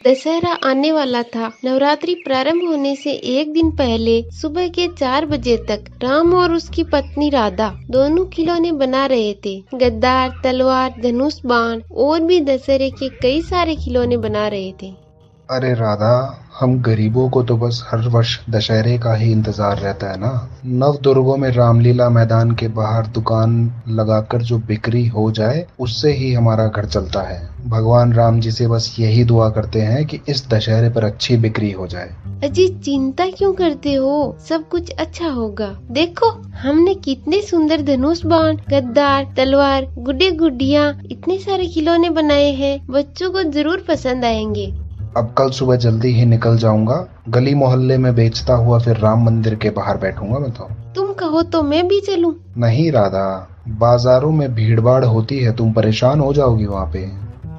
दशहरा आने वाला था। नवरात्रि प्रारंभ होने से एक दिन पहले सुबह के 4 बजे तक राम और उसकी पत्नी राधा दोनों खिलौने बना रहे थे। गद्दार, तलवार, धनुष बाण और भी दशहरे के कई सारे खिलौने बना रहे थे। अरे राधा, हम गरीबों को तो बस हर वर्ष दशहरे का ही इंतजार रहता है ना। नवदुर्गों में रामलीला मैदान के बाहर दुकान लगाकर जो बिक्री हो जाए उससे ही हमारा घर चलता है। भगवान राम जी से बस यही दुआ करते हैं कि इस दशहरे पर अच्छी बिक्री हो जाए। अजी, चिंता क्यों करते हो? सब कुछ अच्छा होगा। देखो, हमने कितने सुंदर धनुष बाण, गद्दार, तलवार, गुड्डे गुड्डियाँ, इतने सारे खिलौने बनाए हैं। बच्चों को जरूर पसंद आएंगे। अब कल सुबह जल्दी ही निकल जाऊंगा। गली मोहल्ले में बेचता हुआ फिर राम मंदिर के बाहर बैठूंगा मैं तो। तुम कहो तो मैं भी चलूं? नहीं राधा, बाजारों में भीड़भाड़ होती है, तुम परेशान हो जाओगी वहाँ पे।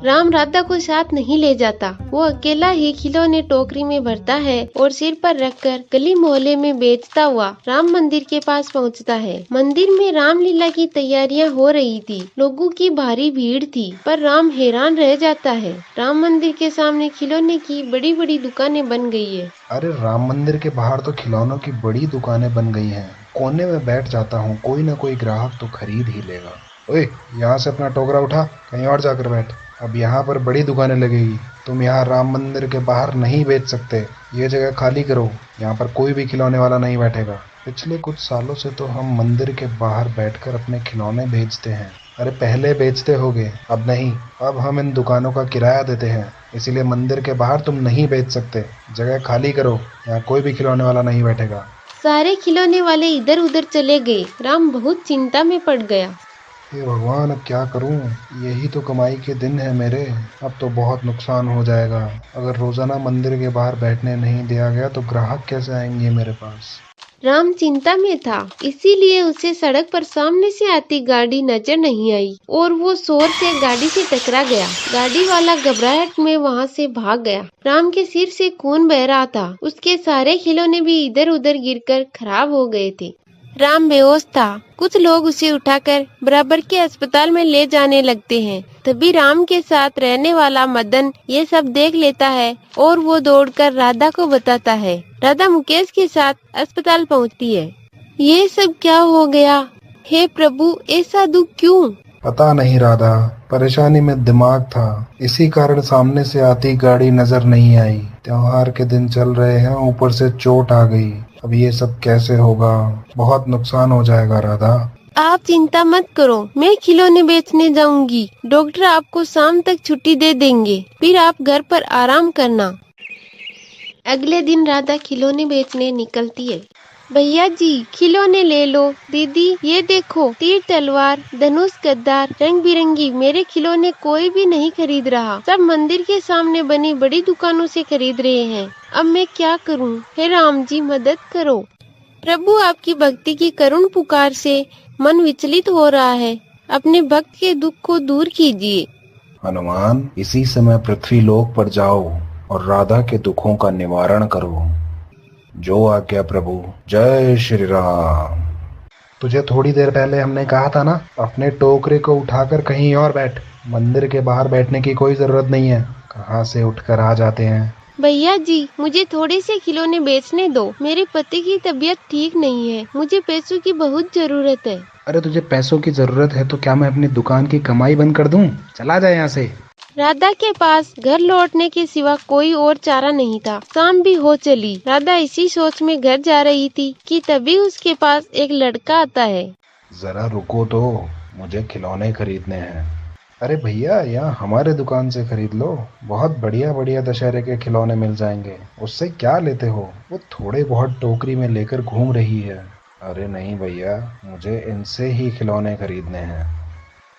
राम राधा को साथ नहीं ले जाता। वो अकेला ही खिलौने टोकरी में भरता है और सिर पर रखकर गली मोहल्ले में बेचता हुआ राम मंदिर के पास पहुंचता है। मंदिर में रामलीला की तैयारियां हो रही थी। लोगों की भारी भीड़ थी, पर राम हैरान रह जाता है। राम मंदिर के सामने खिलौने की बड़ी बड़ी दुकानें बन गई है। अरे राम मंदिर के बाहर तो खिलौनों की बड़ी दुकानें बन गई हैं। कोने में बैठ जाता हूँ, कोई ना कोई ग्राहक तो खरीद ही लेगा। ओए, यहाँ से अपना टोकरा उठा, कहीं और जाकर बैठ। अब यहाँ पर बड़ी दुकानें लगेगी, तुम यहाँ राम मंदिर के बाहर नहीं बेच सकते। ये जगह खाली करो, यहाँ पर कोई भी खिलौने वाला नहीं बैठेगा। पिछले कुछ सालों से तो हम मंदिर के बाहर बैठकर अपने खिलौने बेचते हैं। अरे पहले बेचते होगे, अब नहीं। अब हम इन दुकानों का किराया देते हैं, इसीलिए मंदिर के बाहर तुम नहीं बेच सकते। जगह खाली करो, यहाँ कोई भी खिलौने वाला नहीं बैठेगा। सारे खिलौने वाले इधर उधर चले गए। राम बहुत चिंता में पड़ गया। हे भगवान, अब क्या करूं? यही तो कमाई के दिन है मेरे। अब तो बहुत नुकसान हो जाएगा। अगर रोजाना मंदिर के बाहर बैठने नहीं दिया गया तो ग्राहक कैसे आएंगे मेरे पास? राम चिंता में था, इसीलिए उसे सड़क पर सामने से आती गाड़ी नजर नहीं आई और वो जोर से गाड़ी से टकरा गया। गाड़ी वाला घबराहट में वहाँ से भाग गया। राम के सिर से खून बह रहा था। उसके सारे खिलौने भी इधर उधर गिरकर खराब हो गए थे। राम बेहोश था। कुछ लोग उसे उठाकर बराबर के अस्पताल में ले जाने लगते हैं। तभी राम के साथ रहने वाला मदन ये सब देख लेता है और वो दौड़कर राधा को बताता है। राधा मुकेश के साथ अस्पताल पहुंचती है। ये सब क्या हो गया? हे प्रभु, ऐसा दुख क्यों? पता नहीं राधा, परेशानी में दिमाग था, इसी कारण सामने से आती गाड़ी नजर नहीं आई। त्योहार के दिन चल रहे हैं, ऊपर से चोट आ गई। अब ये सब कैसे होगा? बहुत नुकसान हो जाएगा राधा। आप चिंता मत करो, मैं खिलौने बेचने जाऊंगी। डॉक्टर आपको शाम तक छुट्टी दे देंगे, फिर आप घर पर आराम करना। अगले दिन राधा खिलौने बेचने निकलती है। भैया जी, खिलौने ले लो। दीदी, ये देखो, तीर तलवार, धनुष, गद्दार, रंग बिरंगी। मेरे खिलौने कोई भी नहीं खरीद रहा। सब मंदिर के सामने बनी बड़ी दुकानों से खरीद रहे हैं। अब मैं क्या करूं? हे राम जी, मदद करो। प्रभु, आपकी भक्ति की करुण पुकार से मन विचलित हो रहा है। अपने भक्त के दुख को दूर कीजिए। हनुमान, इसी समय पृथ्वी लोक पर जाओ और राधा के दुखों का निवारण करो। जो आज्ञा प्रभु। जय श्री राम। तुझे थोड़ी देर पहले हमने कहा था ना, अपने टोकरे को उठाकर कहीं और बैठ। मंदिर के बाहर बैठने की कोई जरूरत नहीं है। कहाँ से उठकर आ जाते हैं। भैया जी, मुझे थोड़े से खिलौने बेचने दो। मेरे पति की तबीयत ठीक नहीं है। मुझे पैसों की बहुत जरूरत है। अरे तुझे पैसों की जरूरत है तो क्या मैं अपनी दुकान की कमाई बंद कर दूं? चला जा यहाँ से। राधा के पास घर लौटने के सिवा कोई और चारा नहीं था। शाम भी हो चली। राधा इसी सोच में घर जा रही थी कि तभी उसके पास एक लड़का आता है। जरा रुको तो, मुझे खिलौने खरीदने हैं। अरे भैया, यहाँ हमारे दुकान से खरीद लो। बहुत बढ़िया बढ़िया दशहरे के खिलौने मिल जाएंगे। उससे क्या लेते हो? वो थोड़े बहुत टोकरी में लेकर घूम रही है। अरे नहीं भैया, मुझे इनसे ही खिलौने खरीदने हैं।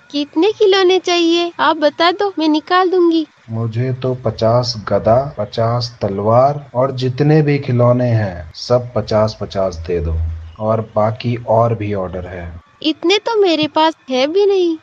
कितने खिलौने चाहिए? आप बता दो, मैं निकाल दूंगी। मुझे तो 50 गदा, 50 तलवार और जितने भी खिलौने हैं सब 50-50 दे दो। और बाकी और भी ऑर्डर है। इतने तो मेरे पास है भी नहीं।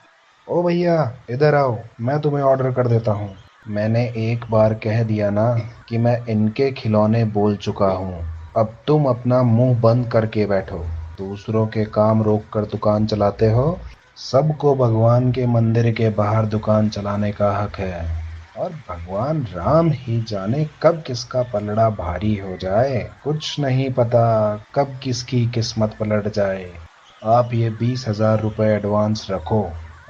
ओ भैया, इधर आओ, मैं तुम्हें ऑर्डर कर देता हूँ। मैंने एक बार कह दिया ना कि मैं इनके खिलौने बोल चुका हूँ। अब तुम अपना मुंह बंद करके बैठो। दूसरों के काम रोक कर दुकान चलाते हो। सबको भगवान के मंदिर के बाहर दुकान चलाने का हक है। और भगवान राम ही जाने कब किसका पलड़ा भारी हो जाए, कुछ नहीं पता कब किसकी किस्मत पलट जाए। आप ये 20,000 रुपए एडवांस रखो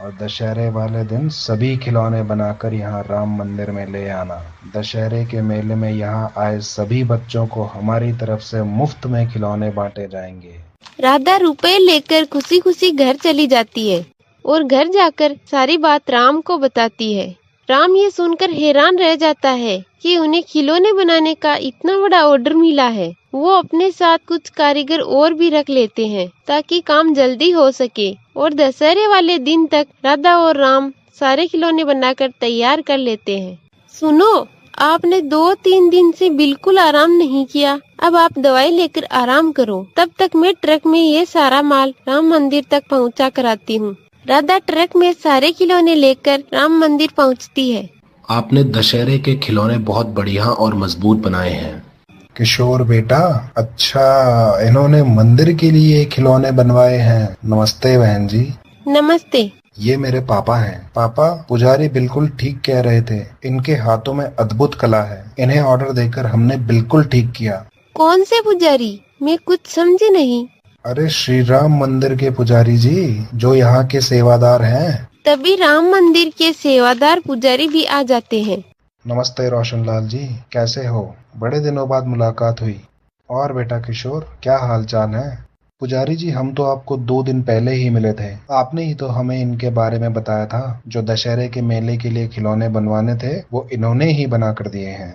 और दशहरे वाले दिन सभी खिलौने बनाकर यहाँ राम मंदिर में ले आना। दशहरे के मेले में यहाँ आए सभी बच्चों को हमारी तरफ से मुफ्त में खिलौने बांटे जाएंगे। राधा रुपए लेकर खुशी खुशी घर चली जाती है और घर जाकर सारी बात राम को बताती है। राम ये सुनकर हैरान रह जाता है कि उन्हें खिलौने बनाने का इतना बड़ा ऑर्डर मिला है। वो अपने साथ कुछ कारीगर और भी रख लेते हैं ताकि काम जल्दी हो सके और दशहरे वाले दिन तक राधा और राम सारे खिलौने बनाकर तैयार कर लेते हैं। सुनो, आपने 2-3 दिन से बिल्कुल आराम नहीं किया। अब आप दवाई लेकर आराम करो। तब तक मैं ट्रक में ये सारा माल राम मंदिर तक पहुंचा कर आती हूँ। राधा ट्रक में सारे खिलौने लेकर राम मंदिर पहुंचती है। आपने दशहरे के खिलौने बहुत बढ़िया और मजबूत बनाए हैं। किशोर बेटा, अच्छा इन्होंने मंदिर के लिए खिलौने बनवाए हैं। नमस्ते बहन जी। नमस्ते। ये मेरे पापा हैं। पापा, पुजारी बिल्कुल ठीक कह रहे थे, इनके हाथों में अद्भुत कला है। इन्हें ऑर्डर देकर हमने बिल्कुल ठीक किया। कौन से पुजारी? मैं कुछ समझी नहीं। अरे श्री राम मंदिर के पुजारी जी, जो यहाँ के सेवादार हैं। तभी राम मंदिर के सेवादार पुजारी भी आ जाते हैं। नमस्ते रोशनलाल जी, कैसे हो? बड़े दिनों बाद मुलाकात हुई। और बेटा किशोर, क्या हाल चाल है? पुजारी जी, हम तो आपको 2 दिन पहले ही मिले थे। आपने ही तो हमें इनके बारे में बताया था। जो दशहरे के मेले के लिए खिलौने बनवाने थे वो इन्होंने ही बना कर दिए हैं।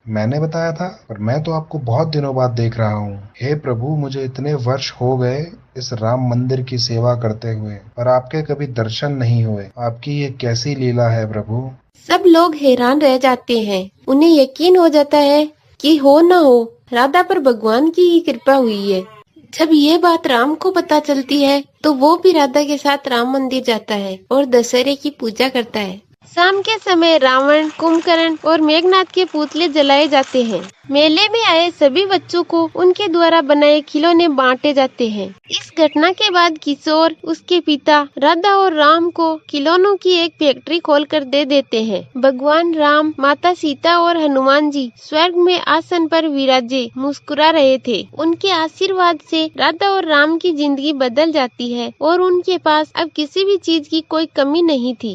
मैंने बताया था, पर मैं तो आपको बहुत दिनों बाद देख रहा हूँ। हे प्रभु, मुझे इतने वर्ष हो गए इस राम मंदिर की सेवा करते हुए, पर आपके कभी दर्शन नहीं हुए। आपकी ये कैसी लीला है प्रभु? सब लोग हैरान रह जाते हैं। उन्हें यकीन हो जाता है कि हो न हो राधा पर भगवान की ही कृपा हुई है। जब ये बात राम को पता चलती है तो वो भी राधा के साथ राम मंदिर जाता है और दशहरे की पूजा करता है। शाम के समय रावण, कुंभकर्ण और मेघनाथ के पुतले जलाए जाते हैं। मेले में आए सभी बच्चों को उनके द्वारा बनाए खिलौने बांटे जाते हैं। इस घटना के बाद किशोर, उसके पिता राधा और राम को खिलौनों की एक फैक्ट्री खोलकर दे देते हैं। भगवान राम, माता सीता और हनुमान जी स्वर्ग में आसन पर विराजे मुस्कुरा रहे थे। उनके आशीर्वाद से राधा और राम की जिंदगी बदल जाती है और उनके पास अब किसी भी चीज की कोई कमी नहीं थी।